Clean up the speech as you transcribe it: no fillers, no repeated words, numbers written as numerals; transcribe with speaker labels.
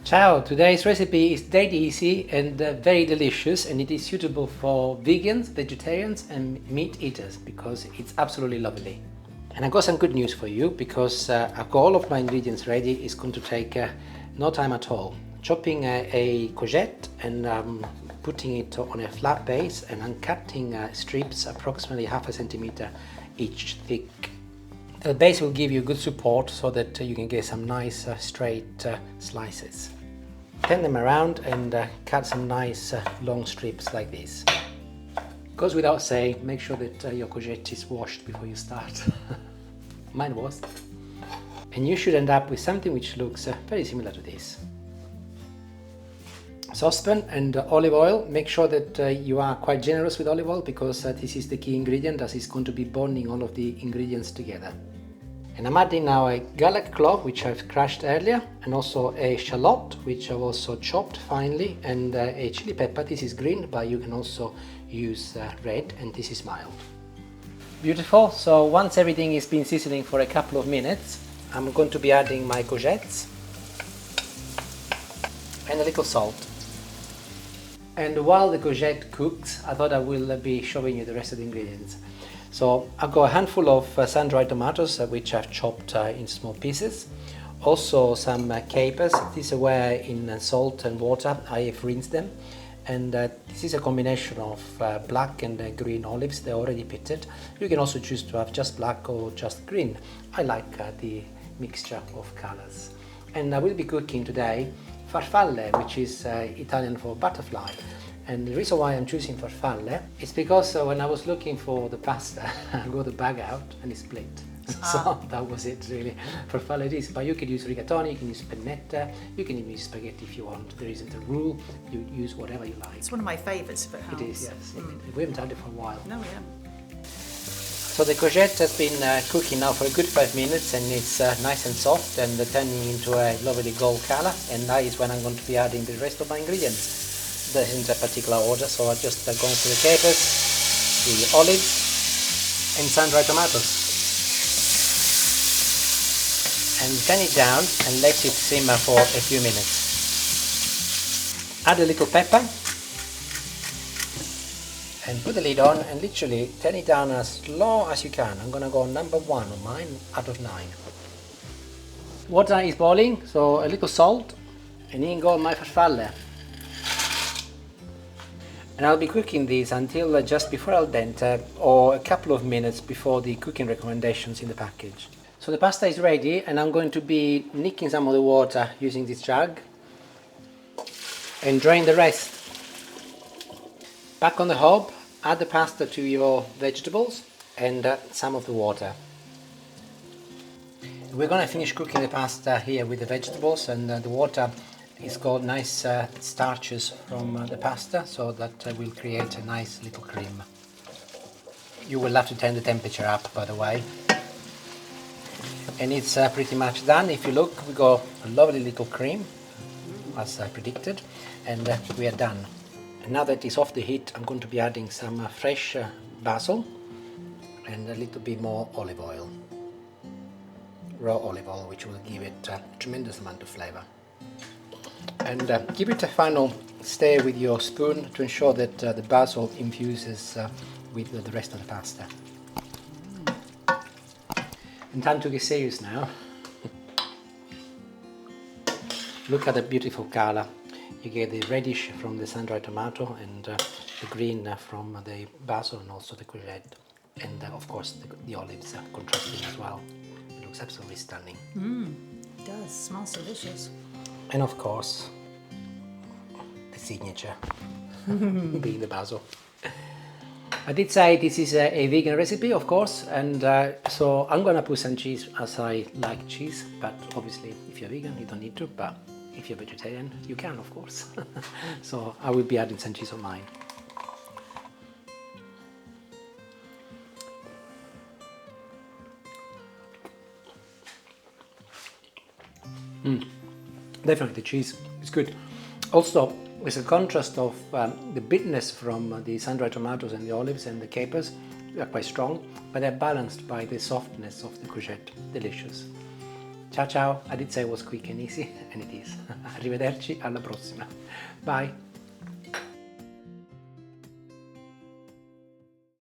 Speaker 1: Ciao! Today's recipe is dead easy and very delicious, and it is suitable for vegans, vegetarians and meat eaters because it's absolutely lovely. And I got some good news for you because I've got all of my ingredients ready. It's going to take no time at all. Chopping a courgette and putting it on a flat base, and I'm cutting strips approximately half a centimeter each thick. The base will give you good support so that you can get some nice straight slices. Turn them around and cut some nice long strips like this. Goes without saying, make sure that your courgette is washed before you start. Mine was. And you should end up with something which looks very similar to this. Saucepan and olive oil. Make sure that you are quite generous with olive oil because this is the key ingredient, as it's going to be bonding all of the ingredients together. And I'm adding now a garlic clove, which I've crushed earlier, and also a shallot, which I've also chopped finely, and a chili pepper. This is green, but you can also use red, and this is mild. Beautiful. So once everything has been sizzling for a couple of minutes, I'm going to be adding my courgettes and a little salt. And while the courgette cooks, I thought I will be showing you the rest of the ingredients. So I've got a handful of sun-dried tomatoes which I've chopped in small pieces. Also some capers. These are where in salt and water I have rinsed them. And this is a combination of black and green olives. They're already pitted. You can also choose to have just black or just green. I like the mixture of colors. And I will be cooking today farfalle, which is Italian for butterfly. And the reason why I'm choosing farfalle is because when I was looking for the pasta, I got the bag out and it split. So that was it really. Farfalle it is, but you can use rigatoni, you can use pennetta, you can even use spaghetti if you want. There isn't a rule, you use whatever you like.
Speaker 2: It's one of my favourites if it helps.
Speaker 1: It is, yes. We haven't had it for a while.
Speaker 2: No, we haven't.
Speaker 1: So the courgette has been cooking now for a good 5 minutes, and it's nice and soft and turning into a lovely gold colour, and that is when I'm going to be adding the rest of my ingredients. There isn't a particular order, so I've just gone for the capers, the olives and sun-dried tomatoes. And turn it down and let it simmer for a few minutes. Add a little pepper and put the lid on and literally turn it down as slow as you can. I'm gonna go number 1 on mine out of 9. Water is boiling, so a little salt, and in go my farfalle. And I'll be cooking these until just before al dente, or a couple of minutes before the cooking recommendations in the package. So the pasta is ready, and I'm going to be nicking some of the water using this jug and drain the rest. Back on the hob, add the pasta to your vegetables and some of the water. We're going to finish cooking the pasta here with the vegetables, and the water it's got nice starches from the pasta, so that will create a nice little cream. You will have to turn the temperature up, by the way. And it's pretty much done. If you look, we got a lovely little cream, as I predicted, and we are done. And now that it's off the heat, I'm going to be adding some fresh basil and a little bit more olive oil. Raw olive oil, which will give it a tremendous amount of flavour. And give it a final stir with your spoon to ensure that the basil infuses with the rest of the pasta. And time to get serious now. Look at the beautiful colour. You get the reddish from the sun-dried tomato and the green from the basil and also the courgette. And of course the olives are contrasting as well. It looks absolutely stunning.
Speaker 2: It does, smells delicious.
Speaker 1: And of course, the signature, being the basil. I did say this is a vegan recipe, of course, and so I'm gonna put some cheese as I like cheese, but obviously if you're vegan you don't need to, but if you're vegetarian you can, of course. So I will be adding some cheese on mine. Definitely the cheese is good. Also, with a contrast of the bitterness from the sun-dried tomatoes and the olives and the capers, they are quite strong, but they're balanced by the softness of the courgette. Delicious. Ciao ciao, I did say it was quick and easy, and it is. Arrivederci, alla prossima. Bye.